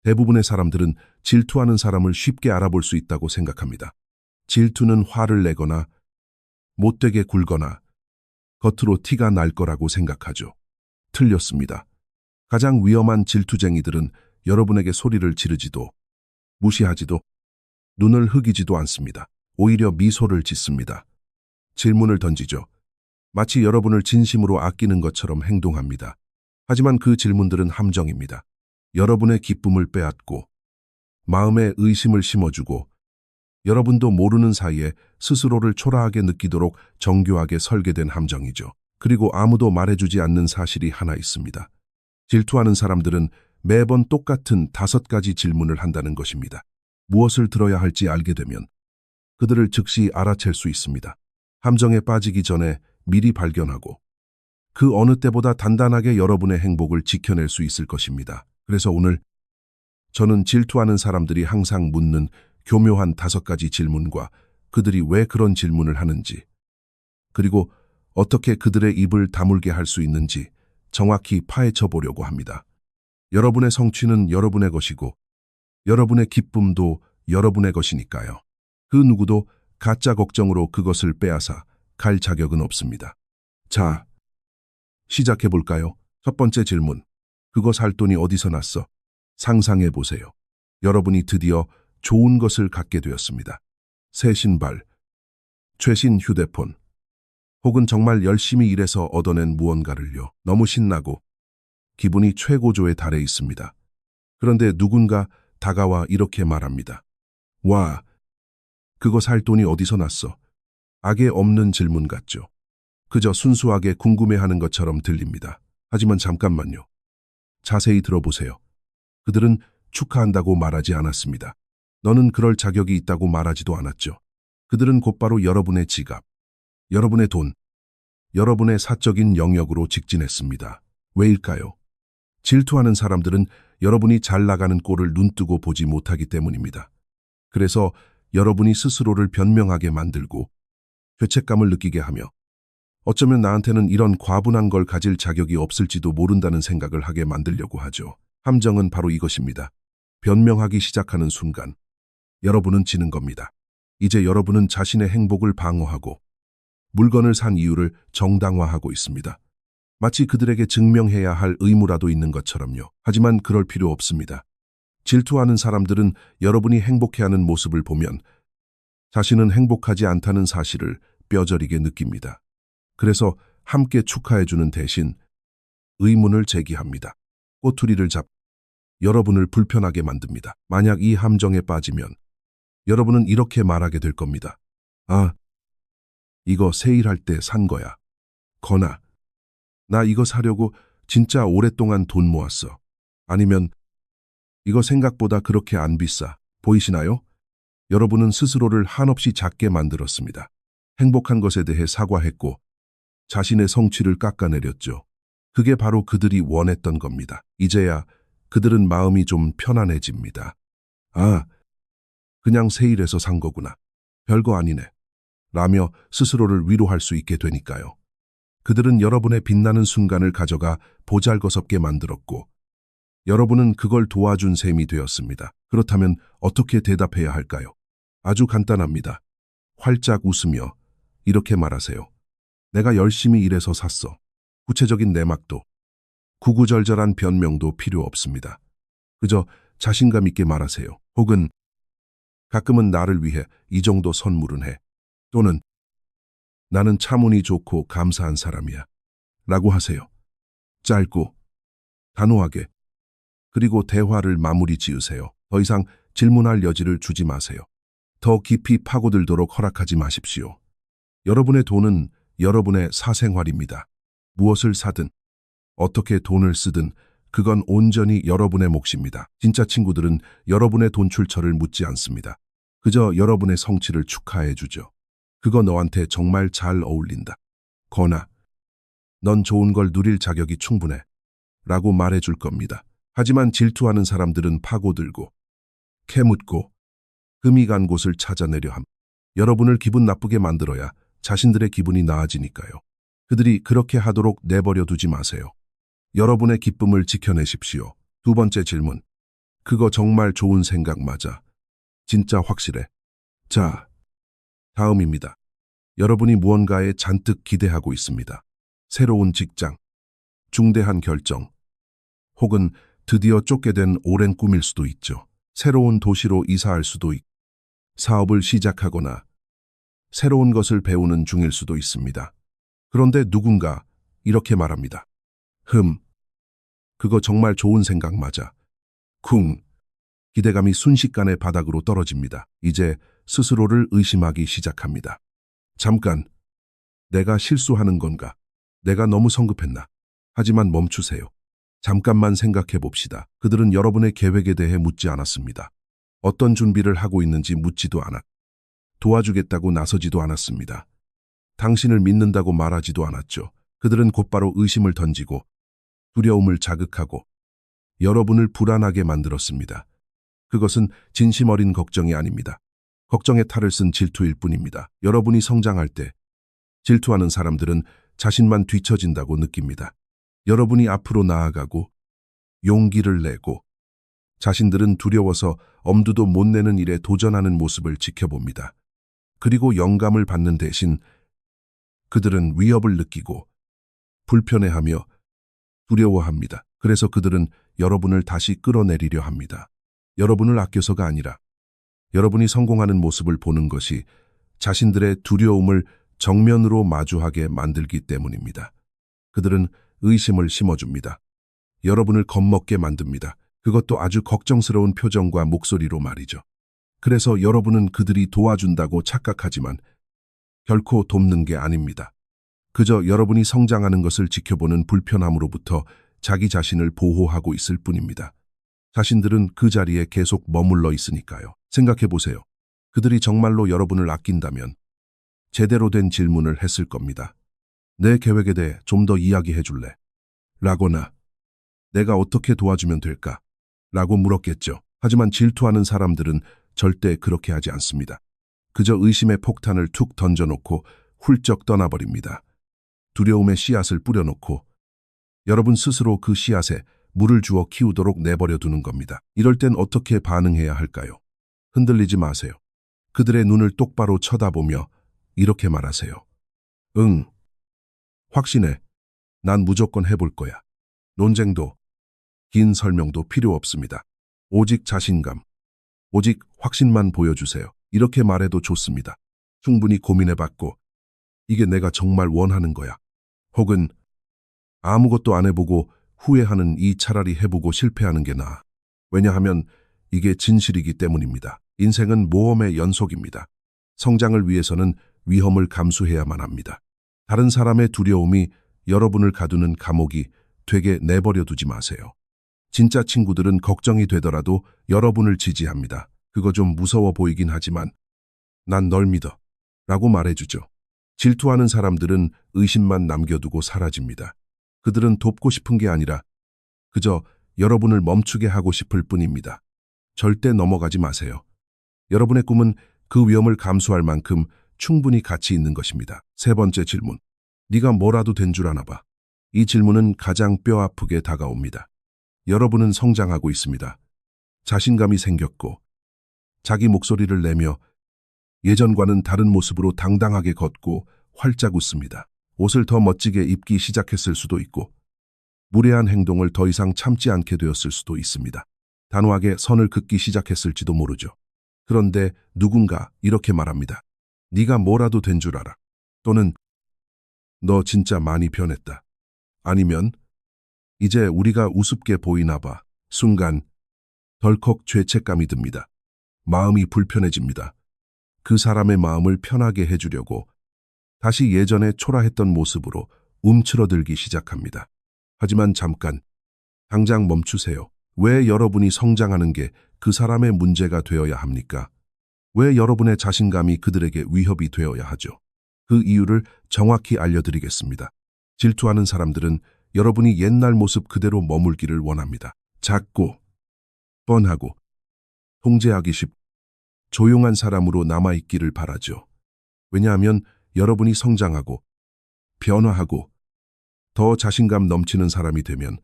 대부분의 사람들은 질투하는 사람을 쉽게 알아볼 수 있다고 생각합니다. 질투는 화를 내거나 못되게 굴거나 겉으로 티가 날 거라고 생각하죠. 틀렸습니다. 가장 위험한 질투쟁이들은 여러분에게 소리를 지르지도 무시하지도 눈을 흐기지도 않습니다. 오히려 미소를 짓습니다. 질문을 던지죠. 마치 여러분을 진심으로 아끼는 것처럼 행동합니다. 하지만 그 질문들은 함정입니다. 여러분의 기쁨을 빼앗고 마음에 의심을 심어주고 여러분도 모르는 사이에 스스로를 초라하게 느끼도록 정교하게 설계된 함정이죠. 그리고 아무도 말해주지 않는 사실이 하나 있습니다. 질투하는 사람들은 매번 똑같은 5가지 질문을 한다는 것입니다. 무엇을 들어야 할지 알게 되면 그들을 즉시 알아챌 수 있습니다. 함정에 빠지기 전에 미리 발견하고 그 어느 때보다 단단하게 여러분의 행복을 지켜낼 수 있을 것입니다. 그래서 오늘 저는 질투하는 사람들이 항상 묻는 교묘한 5가지 질문과 그들이 왜 그런 질문을 하는지, 그리고 어떻게 그들의 입을 다물게 할 수 있는지 정확히 파헤쳐 보려고 합니다. 여러분의 성취는 여러분의 것이고 여러분의 기쁨도 여러분의 것이니까요. 그 누구도 가짜 걱정으로 그것을 빼앗아 갈 자격은 없습니다. 자, 시작해 볼까요? 첫 번째 질문. 그거 살 돈이 어디서 났어? 상상해 보세요. 여러분이 드디어 좋은 것을 갖게 되었습니다. 새 신발, 최신 휴대폰, 혹은 정말 열심히 일해서 얻어낸 무언가를요. 너무 신나고 기분이 최고조에 달해 있습니다. 그런데 누군가 다가와 이렇게 말합니다. 와, 그거 살 돈이 어디서 났어? 악에 없는 질문 같죠. 그저 순수하게 궁금해하는 것처럼 들립니다. 하지만 잠깐만요. 자세히 들어보세요. 그들은 축하한다고 말하지 않았습니다. 너는 그럴 자격이 있다고 말하지도 않았죠. 그들은 곧바로 여러분의 지갑, 여러분의 돈, 여러분의 사적인 영역으로 직진했습니다. 왜일까요? 질투하는 사람들은 여러분이 잘 나가는 꼴을 눈뜨고 보지 못하기 때문입니다. 그래서 여러분이 스스로를 변명하게 만들고 죄책감을 느끼게 하며 어쩌면 나한테는 이런 과분한 걸 가질 자격이 없을지도 모른다는 생각을 하게 만들려고 하죠. 함정은 바로 이것입니다. 변명하기 시작하는 순간 여러분은 지는 겁니다. 이제 여러분은 자신의 행복을 방어하고 물건을 산 이유를 정당화하고 있습니다. 마치 그들에게 증명해야 할 의무라도 있는 것처럼요. 하지만 그럴 필요 없습니다. 질투하는 사람들은 여러분이 행복해하는 모습을 보면 자신은 행복하지 않다는 사실을 뼈저리게 느낍니다. 그래서 함께 축하해주는 대신 의문을 제기합니다. 꼬투리를 잡고 여러분을 불편하게 만듭니다. 만약 이 함정에 빠지면 여러분은 이렇게 말하게 될 겁니다. 아, 이거 세일할 때 산 거야. 거나, 나 이거 사려고 진짜 오랫동안 돈 모았어. 아니면, 이거 생각보다 그렇게 안 비싸. 보이시나요? 여러분은 스스로를 한없이 작게 만들었습니다. 행복한 것에 대해 사과했고, 자신의 성취를 깎아내렸죠. 그게 바로 그들이 원했던 겁니다. 이제야 그들은 마음이 좀 편안해집니다. 아, 그냥 세일해서 산 거구나. 별거 아니네. 라며 스스로를 위로할 수 있게 되니까요. 그들은 여러분의 빛나는 순간을 가져가 보잘것없게 만들었고 여러분은 그걸 도와준 셈이 되었습니다. 그렇다면 어떻게 대답해야 할까요? 아주 간단합니다. 활짝 웃으며 이렇게 말하세요. 내가 열심히 일해서 샀어. 구체적인 내막도, 구구절절한 변명도 필요 없습니다. 그저 자신감 있게 말하세요. 혹은 가끔은 나를 위해 이 정도 선물은 해. 또는 나는 참 운이 좋고 감사한 사람이야. 라고 하세요. 짧고 단호하게. 그리고 대화를 마무리 지으세요. 더 이상 질문할 여지를 주지 마세요. 더 깊이 파고들도록 허락하지 마십시오. 여러분의 돈은 여러분의 사생활입니다. 무엇을 사든 어떻게 돈을 쓰든 그건 온전히 여러분의 몫입니다. 진짜 친구들은 여러분의 돈 출처를 묻지 않습니다. 그저 여러분의 성취를 축하해 주죠. 그거 너한테 정말 잘 어울린다. 거나 넌 좋은 걸 누릴 자격이 충분해. 라고 말해 줄 겁니다. 하지만 질투하는 사람들은 파고들고 캐묻고 흠이 간 곳을 찾아내려 함. 여러분을 기분 나쁘게 만들어야 자신들의 기분이 나아지니까요. 그들이 그렇게 하도록 내버려 두지 마세요. 여러분의 기쁨을 지켜내십시오. 두 번째 질문. 그거 정말 좋은 생각 맞아. 진짜 확실해. 자, 다음입니다. 여러분이 무언가에 잔뜩 기대하고 있습니다. 새로운 직장, 중대한 결정, 혹은 드디어 쫓게 된 오랜 꿈일 수도 있죠. 새로운 도시로 이사할 수도 있고, 사업을 시작하거나 새로운 것을 배우는 중일 수도 있습니다. 그런데 누군가 이렇게 말합니다. 그거 정말 좋은 생각 맞아. 쿵. 기대감이 순식간에 바닥으로 떨어집니다. 이제 스스로를 의심하기 시작합니다. 잠깐, 내가 실수하는 건가? 내가 너무 성급했나? 하지만 멈추세요. 잠깐만 생각해 봅시다. 그들은 여러분의 계획에 대해 묻지 않았습니다. 어떤 준비를 하고 있는지 묻지도 않았. 도와주겠다고 나서지도 않았습니다. 당신을 믿는다고 말하지도 않았죠. 그들은 곧바로 의심을 던지고 두려움을 자극하고 여러분을 불안하게 만들었습니다. 그것은 진심 어린 걱정이 아닙니다. 걱정의 탈을 쓴 질투일 뿐입니다. 여러분이 성장할 때 질투하는 사람들은 자신만 뒤처진다고 느낍니다. 여러분이 앞으로 나아가고 용기를 내고 자신들은 두려워서 엄두도 못 내는 일에 도전하는 모습을 지켜봅니다. 그리고 영감을 받는 대신 그들은 위협을 느끼고 불편해하며 두려워합니다. 그래서 그들은 여러분을 다시 끌어내리려 합니다. 여러분을 아껴서가 아니라 여러분이 성공하는 모습을 보는 것이 자신들의 두려움을 정면으로 마주하게 만들기 때문입니다. 그들은 의심을 심어줍니다. 여러분을 겁먹게 만듭니다. 그것도 아주 걱정스러운 표정과 목소리로 말이죠. 그래서 여러분은 그들이 도와준다고 착각하지만 결코 돕는 게 아닙니다. 그저 여러분이 성장하는 것을 지켜보는 불편함으로부터 자기 자신을 보호하고 있을 뿐입니다. 자신들은 그 자리에 계속 머물러 있으니까요. 생각해 보세요. 그들이 정말로 여러분을 아낀다면 제대로 된 질문을 했을 겁니다. 내 계획에 대해 좀 더 이야기해 줄래? 라거나 내가 어떻게 도와주면 될까? 라고 물었겠죠. 하지만 질투하는 사람들은 절대 그렇게 하지 않습니다. 그저 의심의 폭탄을 툭 던져놓고 훌쩍 떠나버립니다. 두려움의 씨앗을 뿌려놓고 여러분 스스로 그 씨앗에 물을 주어 키우도록 내버려 두는 겁니다. 이럴 땐 어떻게 반응해야 할까요? 흔들리지 마세요. 그들의 눈을 똑바로 쳐다보며 이렇게 말하세요. 응, 확신해. 난 무조건 해볼 거야. 논쟁도 긴 설명도 필요 없습니다. 오직 자신감, 오직 확신만 보여주세요. 이렇게 말해도 좋습니다. 충분히 고민해봤고 이게 내가 정말 원하는 거야. 혹은 아무것도 안 해보고 후회하는 이 차라리 해보고 실패하는 게 나아. 왜냐하면 이게 진실이기 때문입니다. 인생은 모험의 연속입니다. 성장을 위해서는 위험을 감수해야만 합니다. 다른 사람의 두려움이 여러분을 가두는 감옥이 되게 내버려 두지 마세요. 진짜 친구들은 걱정이 되더라도 여러분을 지지합니다. 그거 좀 무서워 보이긴 하지만 난 널 믿어 라고 말해주죠. 질투하는 사람들은 의심만 남겨두고 사라집니다. 그들은 돕고 싶은 게 아니라 그저 여러분을 멈추게 하고 싶을 뿐입니다. 절대 넘어가지 마세요. 여러분의 꿈은 그 위험을 감수할 만큼 충분히 가치 있는 것입니다. 세 번째 질문. 네가 뭐라도 된 줄 아나 봐. 이 질문은 가장 뼈아프게 다가옵니다. 여러분은 성장하고 있습니다. 자신감이 생겼고 자기 목소리를 내며 예전과는 다른 모습으로 당당하게 걷고 활짝 웃습니다. 옷을 더 멋지게 입기 시작했을 수도 있고 무례한 행동을 더 이상 참지 않게 되었을 수도 있습니다. 단호하게 선을 긋기 시작했을지도 모르죠. 그런데 누군가 이렇게 말합니다. 네가 뭐라도 된 줄 알아. 또는 너 진짜 많이 변했다. 아니면 이제 우리가 우습게 보이나 봐. 순간 덜컥 죄책감이 듭니다. 마음이 불편해집니다. 그 사람의 마음을 편하게 해주려고 다시 예전에 초라했던 모습으로 움츠러들기 시작합니다. 하지만 잠깐, 당장 멈추세요. 왜 여러분이 성장하는 게 그 사람의 문제가 되어야 합니까? 왜 여러분의 자신감이 그들에게 위협이 되어야 하죠? 그 이유를 정확히 알려드리겠습니다. 질투하는 사람들은 여러분이 옛날 모습 그대로 머물기를 원합니다. 작고, 뻔하고, 통제하기 쉽고, 조용한 사람으로 남아있기를 바라죠. 왜냐하면 여러분이 성장하고, 변화하고, 더 자신감 넘치는 사람이 되면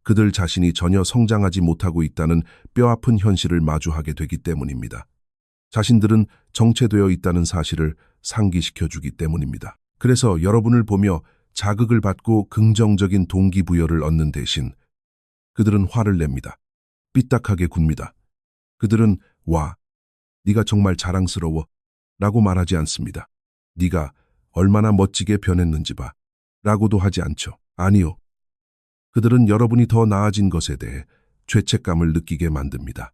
그들 자신이 전혀 성장하지 못하고 있다는 뼈아픈 현실을 마주하게 되기 때문입니다. 자신들은 정체되어 있다는 사실을 상기시켜주기 때문입니다. 그래서 여러분을 보며 자극을 받고 긍정적인 동기부여를 얻는 대신 그들은 화를 냅니다. 삐딱하게 굽니다. 그들은 와, 네가 정말 자랑스러워 라고 말하지 않습니다. 네가 얼마나 멋지게 변했는지 봐 라고도 하지 않죠. 아니요. 그들은 여러분이 더 나아진 것에 대해 죄책감을 느끼게 만듭니다.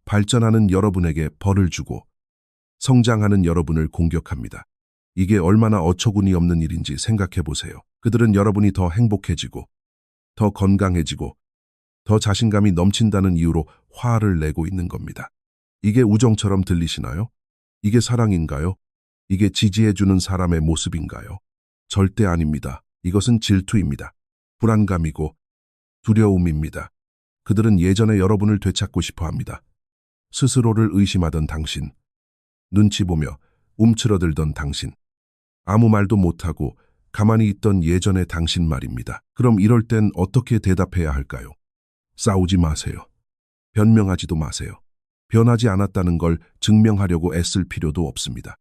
발전하는 여러분에게 벌을 주고 성장하는 여러분을 공격합니다. 이게 얼마나 어처구니 없는 일인지 생각해 보세요. 그들은 여러분이 더 행복해지고 더 건강해지고 더 자신감이 넘친다는 이유로 화를 내고 있는 겁니다. 이게 우정처럼 들리시나요? 이게 사랑인가요? 이게 지지해주는 사람의 모습인가요? 절대 아닙니다. 이것은 질투입니다. 불안감이고 두려움입니다. 그들은 예전에 여러분을 되찾고 싶어 합니다. 스스로를 의심하던 당신, 눈치 보며 움츠러들던 당신, 아무 말도 못하고 가만히 있던 예전의 당신 말입니다. 그럼 이럴 땐 어떻게 대답해야 할까요? 싸우지 마세요. 변명하지도 마세요. 변하지 않았다는 걸 증명하려고 애쓸 필요도 없습니다.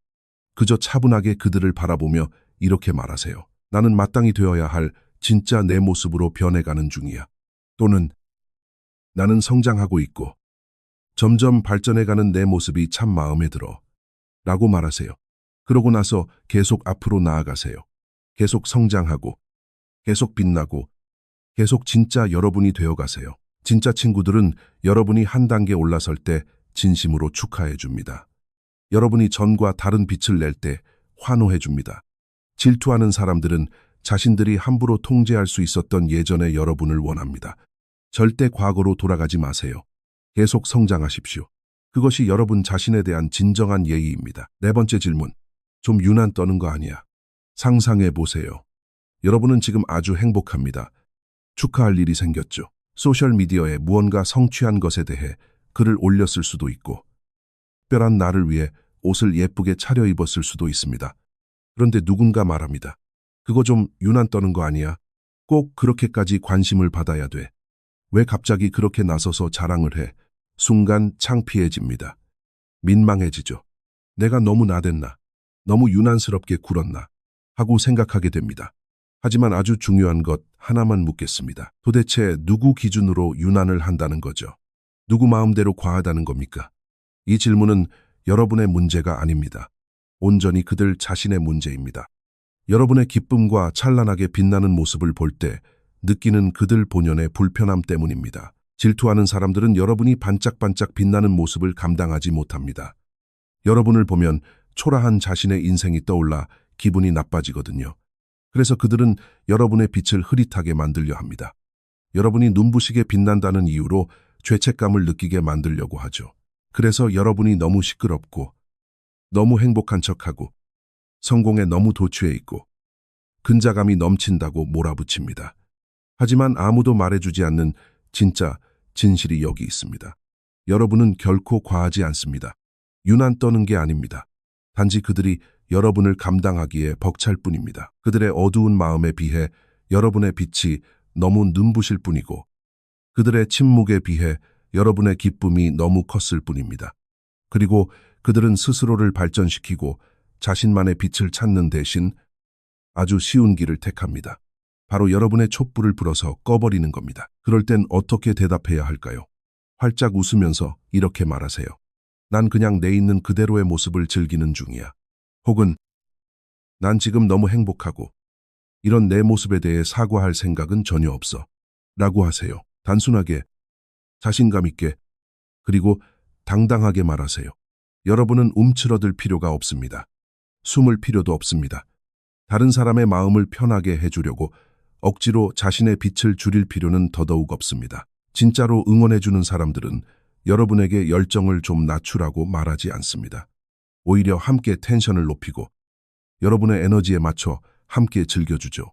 그저 차분하게 그들을 바라보며 이렇게 말하세요. 나는 마땅히 되어야 할 진짜 내 모습으로 변해가는 중이야. 또는 나는 성장하고 있고 점점 발전해가는 내 모습이 참 마음에 들어. 라고 말하세요. 그러고 나서 계속 앞으로 나아가세요. 계속 성장하고 계속 빛나고 계속 진짜 여러분이 되어가세요. 진짜 친구들은 여러분이 한 단계 올라설 때 진심으로 축하해 줍니다. 여러분이 전과 다른 빛을 낼 때 환호해 줍니다. 질투하는 사람들은 자신들이 함부로 통제할 수 있었던 예전의 여러분을 원합니다. 절대 과거로 돌아가지 마세요. 계속 성장하십시오. 그것이 여러분 자신에 대한 진정한 예의입니다. 네 번째 질문. 좀 유난 떠는 거 아니야? 상상해 보세요. 여러분은 지금 아주 행복합니다. 축하할 일이 생겼죠. 소셜미디어에 무언가 성취한 것에 대해 글을 올렸을 수도 있고 특별한 날을 위해 옷을 예쁘게 차려입었을 수도 있습니다. 그런데 누군가 말합니다. 그거 좀 유난 떠는 거 아니야? 꼭 그렇게까지 관심을 받아야 돼. 왜 갑자기 그렇게 나서서 자랑을 해? 순간 창피해집니다. 민망해지죠. 내가 너무 나댔나? 너무 유난스럽게 굴었나? 하고 생각하게 됩니다. 하지만 아주 중요한 것 하나만 묻겠습니다. 도대체 누구 기준으로 유난을 한다는 거죠? 누구 마음대로 과하다는 겁니까? 이 질문은 여러분의 문제가 아닙니다. 온전히 그들 자신의 문제입니다. 여러분의 기쁨과 찬란하게 빛나는 모습을 볼 때 느끼는 그들 본연의 불편함 때문입니다. 질투하는 사람들은 여러분이 반짝반짝 빛나는 모습을 감당하지 못합니다. 여러분을 보면 초라한 자신의 인생이 떠올라 기분이 나빠지거든요. 그래서 그들은 여러분의 빛을 흐릿하게 만들려 합니다. 여러분이 눈부시게 빛난다는 이유로 죄책감을 느끼게 만들려고 하죠. 그래서 여러분이 너무 시끄럽고 너무 행복한 척하고 성공에 너무 도취해 있고 근자감이 넘친다고 몰아붙입니다. 하지만 아무도 말해주지 않는 진짜 진실이 여기 있습니다. 여러분은 결코 과하지 않습니다. 유난 떠는 게 아닙니다. 단지 그들이 여러분을 감당하기에 벅찰 뿐입니다. 그들의 어두운 마음에 비해 여러분의 빛이 너무 눈부실 뿐이고 그들의 침묵에 비해 여러분의 기쁨이 너무 컸을 뿐입니다. 그리고 그들은 스스로를 발전시키고 자신만의 빛을 찾는 대신 아주 쉬운 길을 택합니다. 바로 여러분의 촛불을 불어서 꺼버리는 겁니다. 그럴 땐 어떻게 대답해야 할까요? 활짝 웃으면서 이렇게 말하세요. 난 그냥 내 있는 그대로의 모습을 즐기는 중이야. 혹은 난 지금 너무 행복하고 이런 내 모습에 대해 사과할 생각은 전혀 없어. 라고 하세요. 단순하게, 자신감 있게, 그리고 당당하게 말하세요. 여러분은 움츠러들 필요가 없습니다. 숨을 필요도 없습니다. 다른 사람의 마음을 편하게 해주려고 억지로 자신의 빛을 줄일 필요는 더더욱 없습니다. 진짜로 응원해주는 사람들은 여러분에게 열정을 좀 낮추라고 말하지 않습니다. 오히려 함께 텐션을 높이고 여러분의 에너지에 맞춰 함께 즐겨주죠.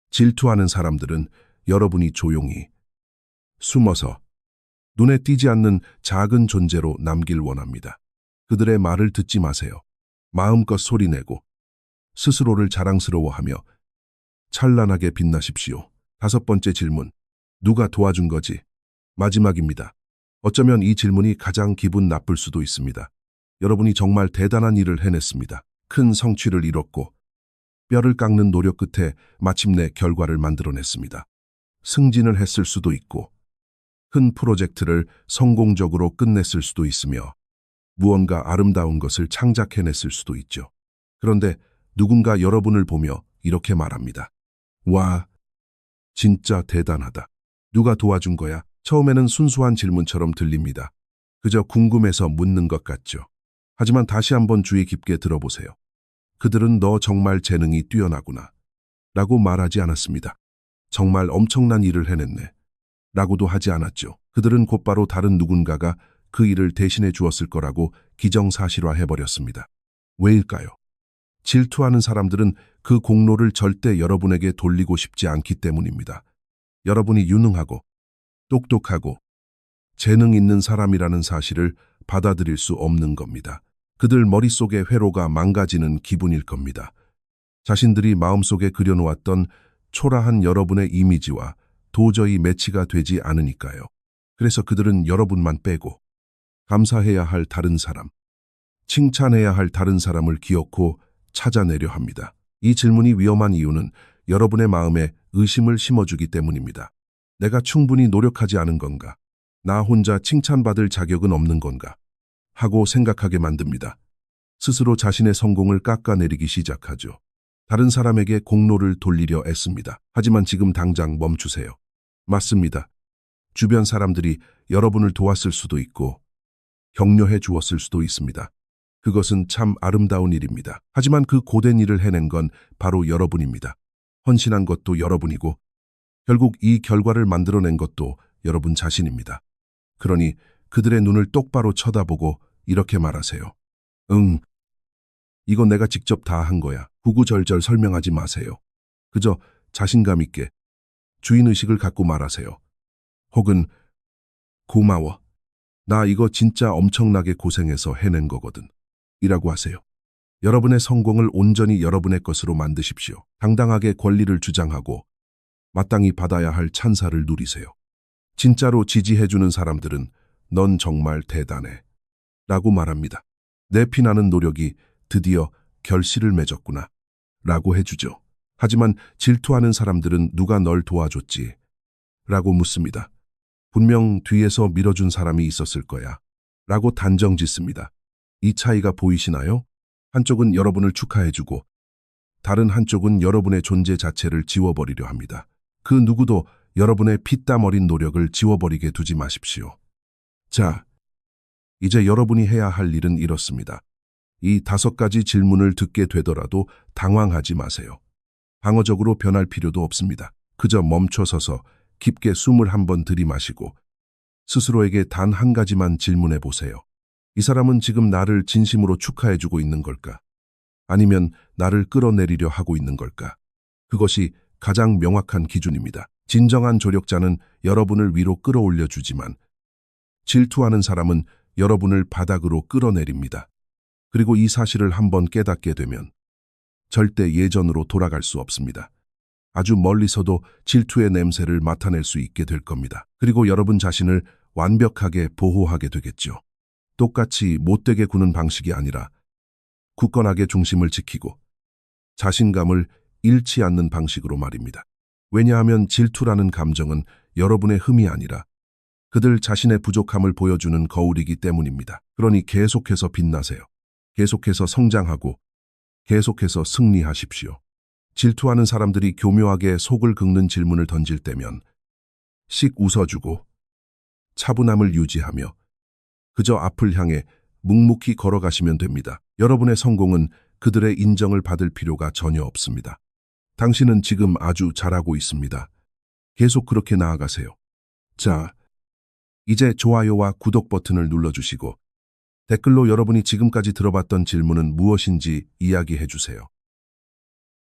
질투하는 사람들은 여러분이 조용히 숨어서 눈에 띄지 않는 작은 존재로 남길 원합니다. 그들의 말을 듣지 마세요. 마음껏 소리내고 스스로를 자랑스러워하며 찬란하게 빛나십시오. 다섯 번째 질문. 누가 도와준 거지? 마지막입니다. 어쩌면 이 질문이 가장 기분 나쁠 수도 있습니다. 여러분이 정말 대단한 일을 해냈습니다. 큰 성취를 이뤘고 뼈를 깎는 노력 끝에 마침내 결과를 만들어냈습니다. 승진을 했을 수도 있고 큰 프로젝트를 성공적으로 끝냈을 수도 있으며 무언가 아름다운 것을 창작해냈을 수도 있죠. 그런데 누군가 여러분을 보며 이렇게 말합니다. 와, 진짜 대단하다. 누가 도와준 거야? 처음에는 순수한 질문처럼 들립니다. 그저 궁금해서 묻는 것 같죠. 하지만 다시 한번 주의 깊게 들어보세요. 그들은 너 정말 재능이 뛰어나구나 라고 말하지 않았습니다. 정말 엄청난 일을 해냈네 라고도 하지 않았죠. 그들은 곧바로 다른 누군가가 그 일을 대신해 주었을 거라고 기정사실화해버렸습니다. 왜일까요? 질투하는 사람들은 그 공로를 절대 여러분에게 돌리고 싶지 않기 때문입니다. 여러분이 유능하고 똑똑하고 재능 있는 사람이라는 사실을 받아들일 수 없는 겁니다. 그들 머릿속의 회로가 망가지는 기분일 겁니다. 자신들이 마음속에 그려놓았던 초라한 여러분의 이미지와 도저히 매치가 되지 않으니까요. 그래서 그들은 여러분만 빼고 감사해야 할 다른 사람, 칭찬해야 할 다른 사람을 기어코 찾아내려 합니다. 이 질문이 위험한 이유는 여러분의 마음에 의심을 심어주기 때문입니다. 내가 충분히 노력하지 않은 건가? 나 혼자 칭찬받을 자격은 없는 건가? 하고 생각하게 만듭니다. 스스로 자신의 성공을 깎아내리기 시작하죠. 다른 사람에게 공로를 돌리려 애씁니다. 하지만 지금 당장 멈추세요. 맞습니다. 주변 사람들이 여러분을 도왔을 수도 있고 격려해 주었을 수도 있습니다. 그것은 참 아름다운 일입니다. 하지만 그 고된 일을 해낸 건 바로 여러분입니다. 헌신한 것도 여러분이고 결국 이 결과를 만들어낸 것도 여러분 자신입니다. 그러니 그들의 눈을 똑바로 쳐다보고 이렇게 말하세요. 응, 이건 내가 직접 다 한 거야. 구구절절 설명하지 마세요. 그저 자신감 있게 주인의식을 갖고 말하세요. 혹은 고마워. 나 이거 진짜 엄청나게 고생해서 해낸 거거든. 이라고 하세요. 여러분의 성공을 온전히 여러분의 것으로 만드십시오. 당당하게 권리를 주장하고 마땅히 받아야 할 찬사를 누리세요. 진짜로 지지해주는 사람들은 넌 정말 대단해 라고 말합니다. 내 피나는 노력이 드디어 결실을 맺었구나 라고 해주죠. 하지만 질투하는 사람들은 누가 널 도와줬지? 라고 묻습니다. 분명 뒤에서 밀어준 사람이 있었을 거야 라고 단정 짓습니다. 이 차이가 보이시나요? 한쪽은 여러분을 축하해주고 다른 한쪽은 여러분의 존재 자체를 지워버리려 합니다. 그 누구도 여러분의 피땀 어린 노력을 지워버리게 두지 마십시오. 자, 이제 여러분이 해야 할 일은 이렇습니다. 이 5가지 질문을 듣게 되더라도 당황하지 마세요. 방어적으로 변할 필요도 없습니다. 그저 멈춰서서 깊게 숨을 한번 들이마시고 스스로에게 단 한 가지만 질문해 보세요. 이 사람은 지금 나를 진심으로 축하해주고 있는 걸까? 아니면 나를 끌어내리려 하고 있는 걸까? 그것이 가장 명확한 기준입니다. 진정한 조력자는 여러분을 위로 끌어올려 주지만 질투하는 사람은 여러분을 바닥으로 끌어내립니다. 그리고 이 사실을 한번 깨닫게 되면 절대 예전으로 돌아갈 수 없습니다. 아주 멀리서도 질투의 냄새를 맡아낼 수 있게 될 겁니다. 그리고 여러분 자신을 완벽하게 보호하게 되겠죠. 똑같이 못되게 구는 방식이 아니라 굳건하게 중심을 지키고 자신감을 잃지 않는 방식으로 말입니다. 왜냐하면 질투라는 감정은 여러분의 흠이 아니라 그들 자신의 부족함을 보여주는 거울이기 때문입니다. 그러니 계속해서 빛나세요. 계속해서 성장하고 계속해서 승리하십시오. 질투하는 사람들이 교묘하게 속을 긁는 질문을 던질 때면 씩 웃어주고 차분함을 유지하며 그저 앞을 향해 묵묵히 걸어가시면 됩니다. 여러분의 성공은 그들의 인정을 받을 필요가 전혀 없습니다. 당신은 지금 아주 잘하고 있습니다. 계속 그렇게 나아가세요. 자, 이제 좋아요와 구독 버튼을 눌러주시고 댓글로 여러분이 지금까지 들어봤던 질문은 무엇인지 이야기해 주세요.